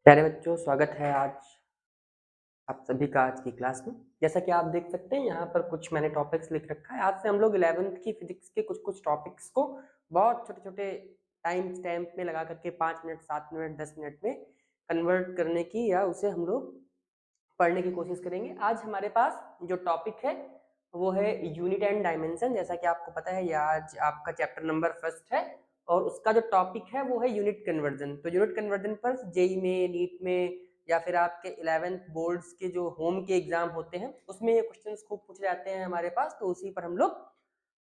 प्यारे बच्चों, स्वागत है आज आप सभी का आज की क्लास में। जैसा कि आप देख सकते हैं यहाँ पर कुछ मैंने टॉपिक्स लिख रखा है। आज से हम लोग 11th की फिजिक्स के कुछ टॉपिक्स को बहुत छोटे-छोटे टाइम स्टैम्प में लगा करके 5 मिनट, 7 मिनट, 10 मिनट में कन्वर्ट करने की या उसे हम लोग पढ़ने की कोशिश करेंगे। आज हमारे पास जो टॉपिक है वो है यूनिट एंड डायमेंशन। जैसा कि आपको पता है, ये आज आपका चैप्टर नंबर फर्स्ट है और उसका जो टॉपिक है वो है यूनिट कन्वर्जन। तो यूनिट कन्वर्जन पर जेई में, नीट में या फिर आपके 11th बोर्ड्स के जो होम के एग्जाम होते हैं उसमें ये क्वेश्चंस खूब पूछे जाते हैं हमारे पास। तो उसी पर हम लोग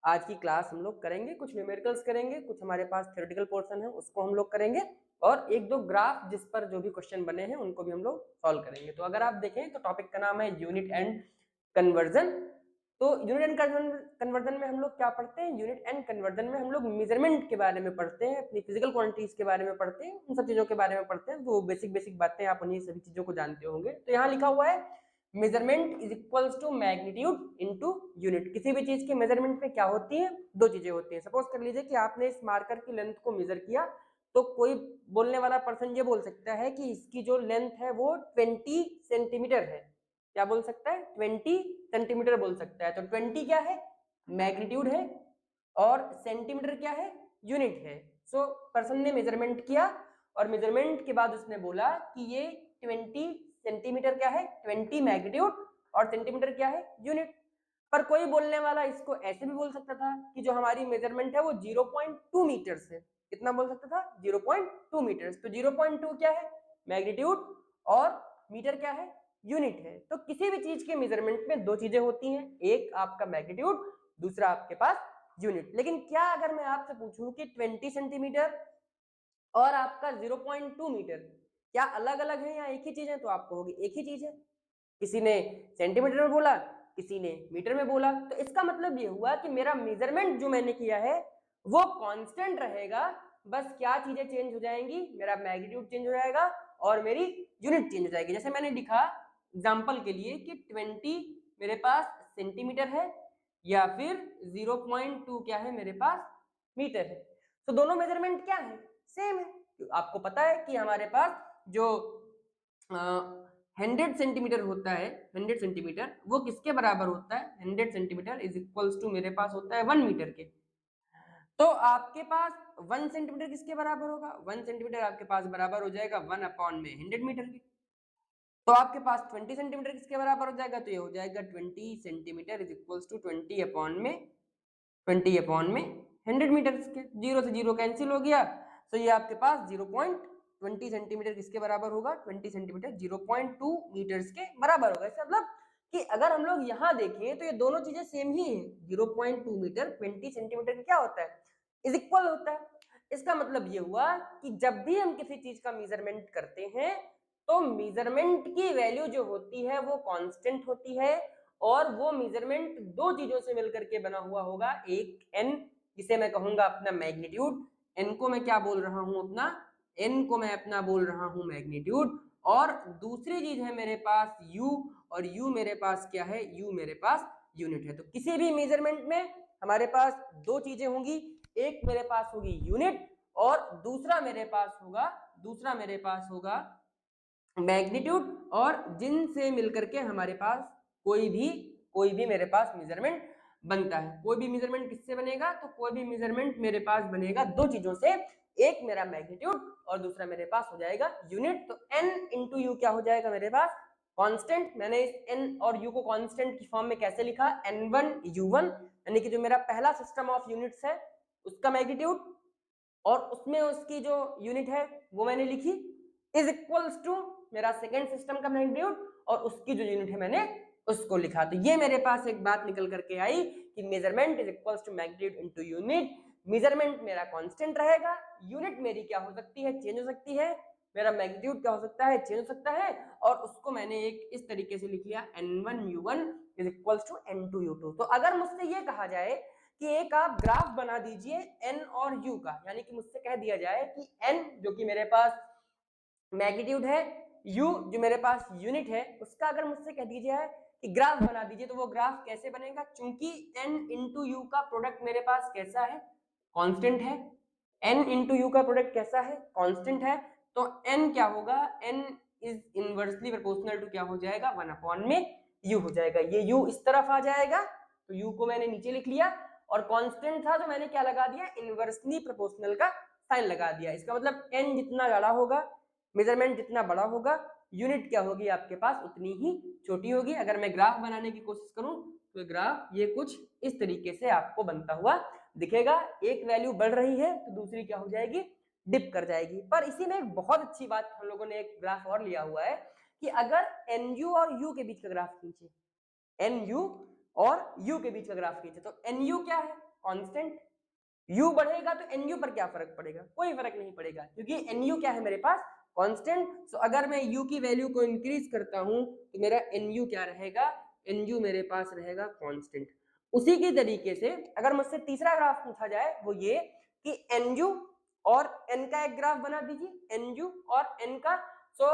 आज की क्लास हम लोग करेंगे। कुछ न्यूमेरिकल्स करेंगे, कुछ हमारे पास थ्योरेटिकल पोर्शन है उसको हम लोग करेंगे और एक दो ग्राफ जिस पर जो भी क्वेश्चन बने हैं उनको भी हम लोग सॉल्व करेंगे। तो अगर आप देखें तो टॉपिक का नाम है यूनिट एंड कन्वर्जन। तो यूनिट एंड कन्वर्जन में हम लोग क्या पढ़ते हैं? यूनिट एंड कन्वर्जन में हम लोग मेजरमेंट के बारे में पढ़ते हैं, अपनी फिजिकल क्वांटिटीज के बारे में पढ़ते हैं, उन सब चीजों के बारे में पढ़ते हैं। वो बेसिक बातें आप उन्हीं सभी चीजों को जानते होंगे। तो यहाँ लिखा हुआ है measurement is equals to magnitude into unit. किसी भी चीज के मेजरमेंट में क्या होती है? दो चीजें होती हैं। सपोज कर लीजिए कि आपने इस मार्कर की लेंथ को मेजर किया, तो कोई बोलने वाला पर्सन ये बोल सकता है कि इसकी जो लेंथ है वो 20 सेंटीमीटर है। क्या बोल सकता है? 20 सेंटीमीटर बोल सकता है। तो 20 क्या है? मैग्नीट्यूड है और सेंटीमीटर क्या है? यूनिट है। सो पर्सन ने मेजरमेंट किया और मेजरमेंट के बाद उसने बोला कि ये 20 सेंटीमीटर क्या है? 20 मैग्नीट्यूड और सेंटीमीटर क्या है? यूनिट। पर कोई बोलने वाला इसको ऐसे भी बोल सकता था कि जो हमारी मेजरमेंट है वो 0.2 मीटर है। कितना बोल सकता था? 0.2 मीटर। तो 0.2 क्या है? मैग्नीट्यूड और मीटर क्या है? यूनिट है। तो किसी भी चीज के मेजरमेंट में दो चीजें होती हैं, एक आपका मैग्नीट्यूड, दूसरा आपके पास यूनिट। लेकिन क्या अगर मैं आपसे पूछूं कि 20 सेंटीमीटर और आपका 0.2 मीटर क्या अलग अलग है या एक ही चीज है? तो आप कहोगे एक ही चीज है। किसी ने सेंटीमीटर में बोला, किसी ने मीटर में बोला। तो इसका मतलब ये हुआ कि मेरा मेजरमेंट जो मैंने किया है वो कांस्टेंट रहेगा। बस क्या चीजें चेंज हो जाएंगी? मेरा मैग्नीट्यूड चेंज हो जाएगा और मेरी यूनिट चेंज हो जाएगी। जैसे मैंने लिखा एग्जांपल के लिए कि 20 मेरे पास सेंटीमीटर है या फिर 0.2 क्या है मेरे पास? मीटर है। तो दोनों मेजरमेंट क्या है? सेम है। आपको पता है कि हमारे पास जो 100 सेंटीमीटर होता है, 100 सेंटीमीटर वो किसके बराबर होता है? 100 सेंटीमीटर इज इक्वल्स टू मेरे पास होता है 1 मीटर के। तो आपके पास 1 सेंटीमीटर किसके बराबर होगा? 1 सेंटीमीटर आपके पास बराबर हो जाएगा 1 अपॉन में 100 मीटर के। तो आपके पास 20 सेंटीमीटर किसके बराबर हो जाएगा? तो ये हो जाएगा 20 centimetre is equals to 20 upon में 100 मीटर के। जीरो से जीरो कैंसिल हो गया। तो ये आपके पास 0.20 सेंटीमीटर किसके बराबर होगा? 20 सेंटीमीटर 0.2 मीटर्स के बराबर होगा। इसका मतलब कि अगर हम लोग यहाँ देखें तो ये दोनों चीजें सेम ही हैं। 0.2 मीटर 20 सेंटीमीटर का क्या होता है? इज इक्वल होता है। इसका मतलब ये हुआ कि जब भी हम किसी चीज का मेजरमेंट करते हैं तो मेजरमेंट की वैल्यू जो होती है वो कांस्टेंट होती है और वो मेजरमेंट दो चीजों से मिलकर के बना हुआ होगा। एक एन, जिसे मैं कहूंगा अपना मैग्नीट्यूड, एन को मैं क्या बोल रहा हूं? अपना एन को मैं अपना बोल रहा हूं मैग्नीट्यूड। और दूसरी चीज है मेरे पास यू, और यू मेरे पास क्या है? यू मेरे पास यूनिट है। तो किसी भी मेजरमेंट में हमारे पास दो चीजें होंगी, एक मेरे पास होगी यूनिट और दूसरा मेरे पास होगा मैग्नीट्यूड। और जिनसे मिलकर के हमारे पास कोई भी मेरे पास मेजरमेंट बनता है। कोई भी मेजरमेंट किससे बनेगा? तो कोई भी मेजरमेंट मेरे पास बनेगा दो चीजों से, एक मेरा मैग्नीट्यूड और दूसरा मेरे पास हो जाएगा यूनिट। तो n इंटू यू क्या हो जाएगा मेरे पास? कांस्टेंट। मैंने इस n और u को कांस्टेंट की फॉर्म में कैसे लिखा? n1 u1, यानी कि जो मेरा पहला सिस्टम ऑफ यूनिट्स है उसका मैग्नीट्यूड और उसमें उसकी जो यूनिट है वो मैंने लिखी, इज इक्वल्स टू मेरा सेकेंड सिस्टम का मैग्नीट्यूड और उसकी जो यूनिट है मैंने उसको लिखा। तो ये मेरे पास एक बात निकल करके आई कि measurement is equals to magnitude into unit. Measurement मेरा कांस्टेंट रहेगा, यूनिट मेरी क्या हो सकती है? चेंज हो सकती है। मेरा मैग्नीट्यूड क्या हो सकता है? चेंज हो सकता है। और उसको मैंने एक इस तरीके से लिख लिया, n1 u1 is equals to n2 u2। तो अगर मुझसे ये कहा जाए कि एक आप ग्राफ बना दीजिए n और u का, यानी कि मुझसे कह दिया जाए कि n जो कि मेरे पास मैग्नीट्यूड है, u जो मेरे पास यूनिट है, उसका अगर मुझसे कह दीजिए कि ग्राफ बना दीजिए, तो वो ग्राफ कैसे बनेगा? क्योंकि n इंटू यू का प्रोडक्ट मेरे पास कैसा है? कांस्टेंट है। n इंटू यू का प्रोडक्ट कैसा है? कांस्टेंट है। तो n क्या होगा, n is inversely proportional to क्या हो जाएगा, 1 अपॉन में u हो जाएगा। ये u इस तरफ आ जाएगा तो u को मैंने नीचे लिख लिया, और कांस्टेंट था तो मैंने क्या लगा दिया, इनवर्सली प्रोपोर्शनल का साइन लगा दिया। इसका मतलब n जितना बड़ा होगा, मेजरमेंट जितना बड़ा होगा, यूनिट क्या होगी आपके पास उतनी ही छोटी होगी। अगर मैं ग्राफ बनाने की कोशिश करूं तो ग्राफ ये कुछ इस तरीके से आपको बनता हुआ दिखेगा। एक वैल्यू बढ़ रही है तो दूसरी क्या हो जाएगी, डिप कर जाएगी। पर इसी में एक बहुत अच्छी बात हम लोगों ने एक ग्राफ और लिया हुआ है कि अगर NU और U के बीच का ग्राफ खींचे, NU और U के बीच का ग्राफ खींचे, तो NU क्या है, कांस्टेंट। U बढ़ेगा तो NU पर क्या फर्क पड़ेगा, कोई फर्क नहीं पड़ेगा, क्योंकि NU क्या है मेरे पास, कांस्टेंट। सो अगर मैं U की वैल्यू को इंक्रीज करता हूं तो मेरा NU क्या रहेगा, NU मेरे पास रहेगा कांस्टेंट। उसी की तरीके से अगर मुझसे तीसरा ग्राफ पूछा जाए वो ये कि NU और N का एक ग्राफ बना दीजिए, NU और N का। सो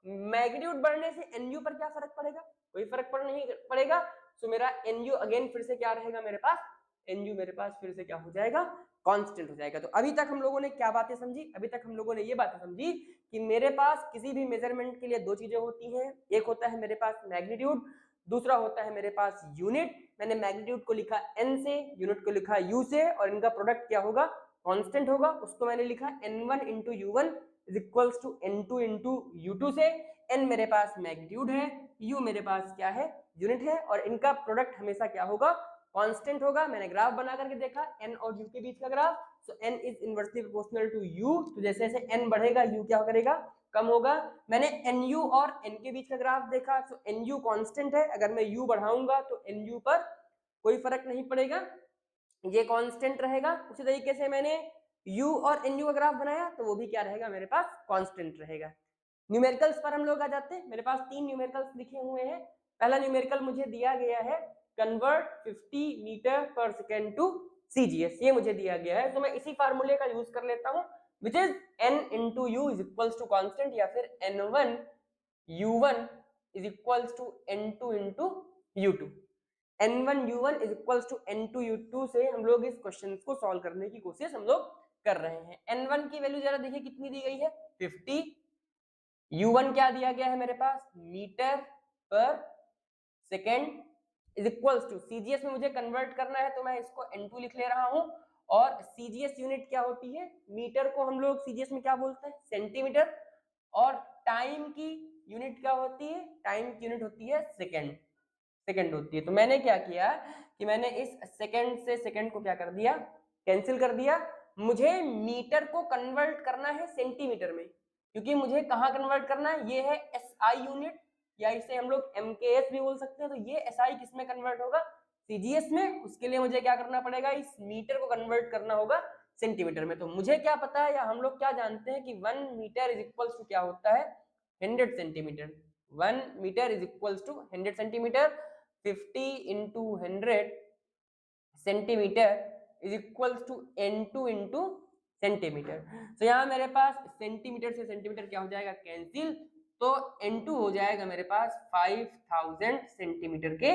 मैग्नीट्यूड बढ़ने से NU पर क्या फर्क पड़ेगा, कोई फर्क नहीं पड़ेगा। सो मेरा NU अगेन फिर से क्या रहेगा मेरे पास, NU मेरे पास फिर से क्या हो जाएगा, कांस्टेंट हो जाएगा। तो अभी तक हम लोगों ने क्या बातें समझी, अभी तक हम लोगों ने ये बातें समझी कि मेरे पास किसी भी मेजरमेंट के लिए दो चीजें होती हैं, एक होता है मेरे पास मैग्नीट्यूड, दूसरा होता है मेरे पास यूनिट। मैंने मैग्नीट्यूड को लिखा n से, यूनिट को लिखा u से, और इनका प्रोडक्ट क्या होगा, कांस्टेंट होगा। उसको मैंने लिखा n1 into u1 is equals to n2 into u2 से। n मेरे पास मैग्नीट्यूड है, u मेरे पास क्या है, यूनिट है, और इनका प्रोडक्ट हमेशा क्या होगा, कांस्टेंट होगा। मैंने ग्राफ बना करके देखा n और u के बीच का graph, so n is inversely proportional to u। तो जैसे जैसे n बढ़ेगा u क्या करेगा, कम होगा। मैंने nu और n के बीच का ग्राफ देखा, सो nu कांस्टेंट है, अगर मैं u बढ़ाऊंगा तो nu पर कोई फर्क नहीं पड़ेगा, ये कांस्टेंट रहेगा। उसी तरीके से मैंने u और nu का ग्राफ बनाया तो वो भी क्या रहेगा मेरे पास, कांस्टेंट रहेगा। न्यूमेरिकल्स पर हम लोग आ जाते हैं। मेरे पास 3 न्यूमेरिकल्स लिखे हुए हैं। पहला न्यूमेरिकल मुझे दिया गया है, convert 50 metre per second to CGS, ये मुझे दिया गया है। तो मैं इसी फार्मूले का यूज कर लेता हूँ, which is n into u is equals to constant, या फिर n1 u1 is equals to n2 into u2। n1 u1 is equals to n2 u2 से हम लोग इस क्वेश्चन को सॉल्व करने की कोशिश हम लोग कर रहे हैं। n1 की वैल्यू जरा देखिए कितनी दी गई है, 50। u1 क्या दिया गया है मेरे पास, metre per second is equals to, CGS में मुझे कन्वर्ट करना है तो मैं इसको n2 लिख ले रहा हूं। और CGS यूनिट क्या होती है, मीटर को हम लोग CGS में क्या बोलते हैं, सेंटीमीटर। और टाइम की यूनिट क्या होती है, टाइम की यूनिट होती है सेकेंड, सेकेंड होती है। तो मैंने क्या किया कि मैंने इस सेकेंड से सेकेंड को क्या कर दिया, कैंसिल कर दिया। मुझे मीटर को कन्वर्ट करना है सेंटीमीटर में, क्योंकि मुझे कहाँ कन्वर्ट करना है, ये है SI यूनिट, या इसे हम लोग MKS भी बोल सकते हैं। तो ये SI किस में कन्वर्ट होगा, CGS में। उसके लिए मुझे क्या करना पड़ेगा, इस मीटर को कन्वर्ट करना होगा सेंटीमीटर में। तो मुझे क्या पता है, या हम लोग क्या जानते हैं कि 1 मीटर इज इक्वल्स टू क्या होता है, 100 centimetre. 1 metre is equals to 100 centimetre. 50 into 100 centimetre is equals to n2 into centimetre. तो यहाँ मेरे पास सेंटीमीटर से सेंटीमीटर क्या हो जाएगा, कैंसिल। तो n2 हो जाएगा मेरे पास 5000 सेंटीमीटर के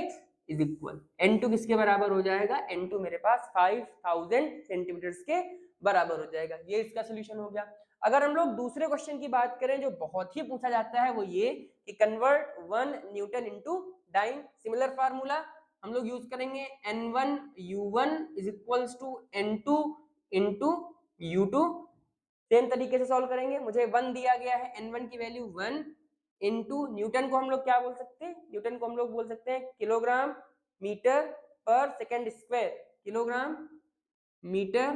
इज इक्वल। n2 किसके बराबर हो जाएगा, n2 मेरे पास 5000 सेंटीमीटर के बराबर हो जाएगा। ये इसका सोल्यूशन हो गया। अगर हम लोग दूसरे क्वेश्चन की बात करें जो बहुत ही पूछा जाता है, वो ये कि convert 1 newton into dyne. Similar formula हम लोग यूज करेंगे, n1 u1 is equals to n2 into u2। Same तरीके से सॉल्व करेंगे। मुझे 1 दिया गया है, n1 की वैल्यू 1 इंटू न्यूटन को हम लोग क्या बोल सकते हैं, न्यूटन को हम लोग बोल सकते हैं kilogram metre per second square, kilogram metre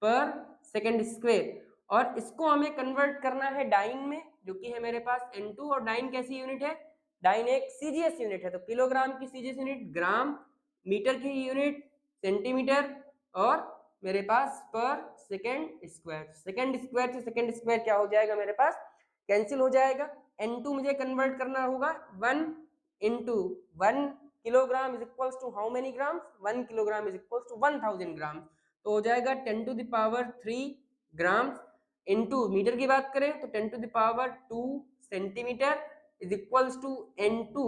per second square. और इसको हमें कन्वर्ट करना है डाइन में, जो कि है मेरे पास n2। और डाइन कैसी यूनिट है, डाइन एक CGS यूनिट है। तो किलोग्राम की CGS यूनिट ग्राम, मीटर की यूनिट सेंटीमीटर, और मेरे पास पर सेकेंड स्क्वायर। सेकेंड स्क्वायर से सेकेंड स्क्वायर क्या हो जाएगा मेरे पास, कैंसिल हो जाएगा। n2 मुझे कन्वर्ट करना होगा 1 into 1 kilogram is equals to how many grams, 1 kilogram is equals to 1000 gram. तो हो जाएगा 10 to the power 3 grams. Into metre की बात करें तो 10 to the power 2 centimetre is equals to n2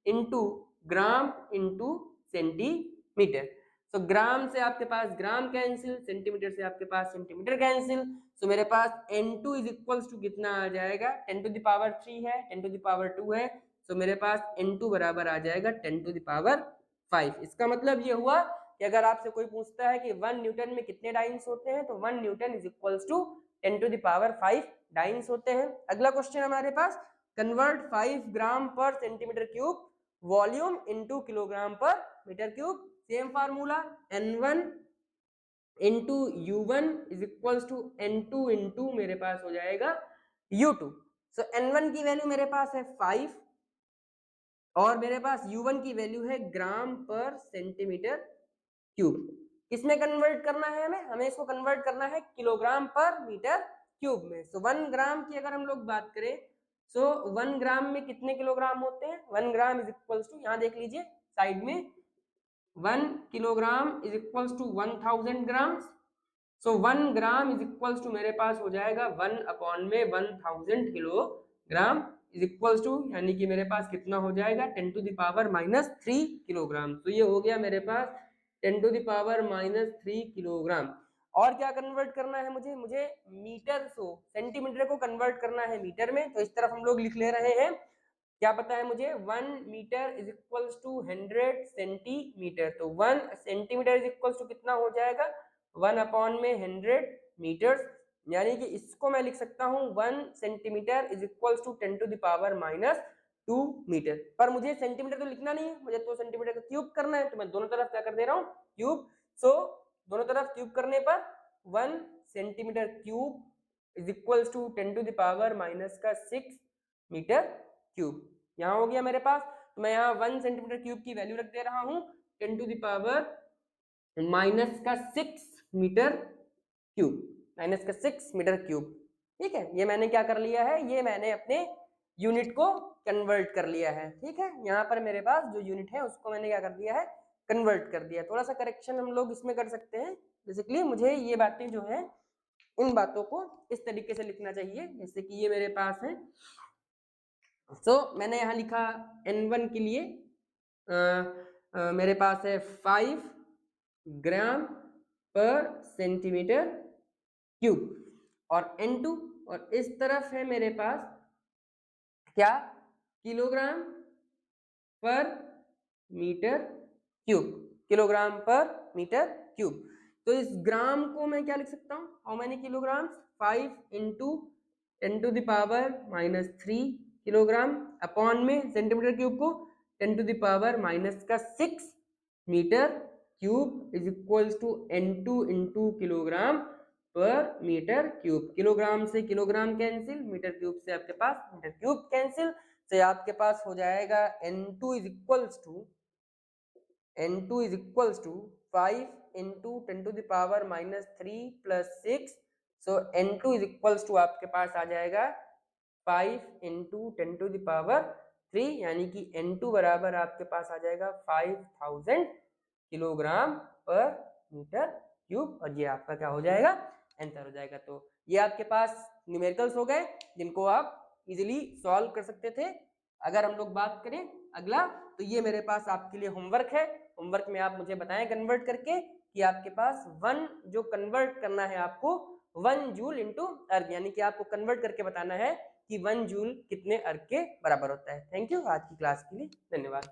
into gram into centimetre. तो gram से आपके पास ग्राम कैंसिल, सेंटीमीटर से आपके पास सेंटीमीटर कैंसिल। सो मेरे पास N2 इज इक्वल्स टू कितना आ जाएगा, 10 टू द पावर 3 है, 10 टू द पावर 2 है, सो मेरे पास N2 बराबर आ जाएगा 10 टू द पावर 5। इसका मतलब ये हुआ कि अगर आपसे कोई पूछता है कि 1 न्यूटन में कितने डाइन्स होते हैं, तो 1 newton is equals to 10 to the power 5 dynes होते हैं। अगला क्वेश्चन हमारे पास, convert 5 gram per centimetre cube volume into kilogram per metre cube. Same formula, N1 into U1 is equals to N2 into मेरे पास हो जाएगा U2। सो N1 की value मेरे पास है 5 और मेरे पास U1 की वैल्यू है ग्राम पर सेंटीमीटर क्यूब। किसमें कन्वर्ट करना है हमें इसको कन्वर्ट करना है किलोग्राम पर मीटर क्यूब में। सो 1 ग्राम की अगर हम लोग बात करें, सो 1 ग्राम में कितने किलोग्राम होते हैं, 1 ग्राम इज इक्वल्स टू, यहाँ देख लीजिए साइड में, 1 kilogram is equals to 1000 gram. So 1 gram is equals to मेरे पास हो जाएगा 1 अपॉन में 1000 किलोग्राम इज इक्वल्स टू, यानी कि मेरे पास कितना हो जाएगा 10 टू द पावर -3 किलोग्राम। तो ये हो गया मेरे पास 10 टू द पावर -3 किलोग्राम। और क्या कन्वर्ट करना है मुझे मीटर से सेंटीमीटर को कन्वर्ट करना है मीटर में। तो इस तरफ हम लोग लिख ले रहे हैं, क्या पता है मुझे, 1 metre is equals to 100 centimetre. तो 1 सेंटीमीटर इज इक्वल्स टू कितना हो जाएगा, 1 अपॉन में 100 मीटर्स, यानी कि इसको मैं लिख सकता हूँ 1 centimetre is equals to 10 to the power -2 metre. पर मुझे सेंटीमीटर तो लिखना नहीं है, मुझे तो सेंटीमीटर का क्यूब करना है, तो मैं दोनों तरफ क्या कर दे रहा हूँ, क्यूब। सो दोनों तरफ क्यूब करने पर 1 centimetre cube is equals to 10 to the power -6 metre cube. यहाँ हो गया मेरे पास, तो मैं यहाँ 1 सेंटीमीटर क्यूब की वैल्यू रख दे रहा हूँ 10 to the power -6 metre cube, -6 metre cube. ठीक है, ये मैंने क्या कर लिया है, ये मैंने अपने यूनिट को कन्वर्ट कर लिया है। ठीक है, यहाँ पर मेरे पास जो यूनिट है उसको मैंने क्या कर दिया है, कन्वर्ट कर दिया। थोड़ा सा करेक्शन हम लोग इसमें कर सकते हैं, बेसिकली मुझे ये बातें जो है, इन बातों को इस तरीके से लिखना चाहिए, जैसे कि ये मेरे पास है। सो मैंने यहाँ लिखा N1 के लिए मेरे पास है 5 ग्राम पर सेंटीमीटर क्यूब, और N2, और इस तरफ है मेरे पास क्या, kilogram per metre cube, kilogram per metre cube. तो इस ग्राम को मैं क्या लिख सकता हूँ, how many kilogram, 5 into 10 to the power -3 kilogram, upon में सेंटीमीटर क्यूब को 10 to the power -6 metre cube is equals to N2 into kilogram per metre cube. Kilogram से किलोग्राम कैंसिल, मीटर क्यूब से आपके पास मीटर क्यूब कैंसिल, तो आपके पास हो जाएगा N2 is equals to 5 into 10 to the power -3 + 6। So N2 is equals to आपके पास आ जाएगा 5 इंटू 10 टू द पावर 3, यानी कि N2 बराबर आपके पास आ जाएगा 5000 किलोग्राम पर मीटर क्यूब, और ये आपका क्या हो जाएगा, आंसर हो जाएगा। तो ये आपके पास न्यूमेरिकल्स हो गए जिनको आप इजीली सॉल्व कर सकते थे। अगर हम लोग बात करें अगला, तो ये मेरे पास आपके लिए होमवर्क है। होमवर्क में आप मुझे बताएं कन्वर्ट करके कि आपके पास 1 जो कन्वर्ट करना है आपको 1 जूल इंटू अर्ग, यानी कि आपको कन्वर्ट करके बताना है कि 1 जूल कितने अर्ग के बराबर होता है। थैंक यू, आज की क्लास के लिए धन्यवाद।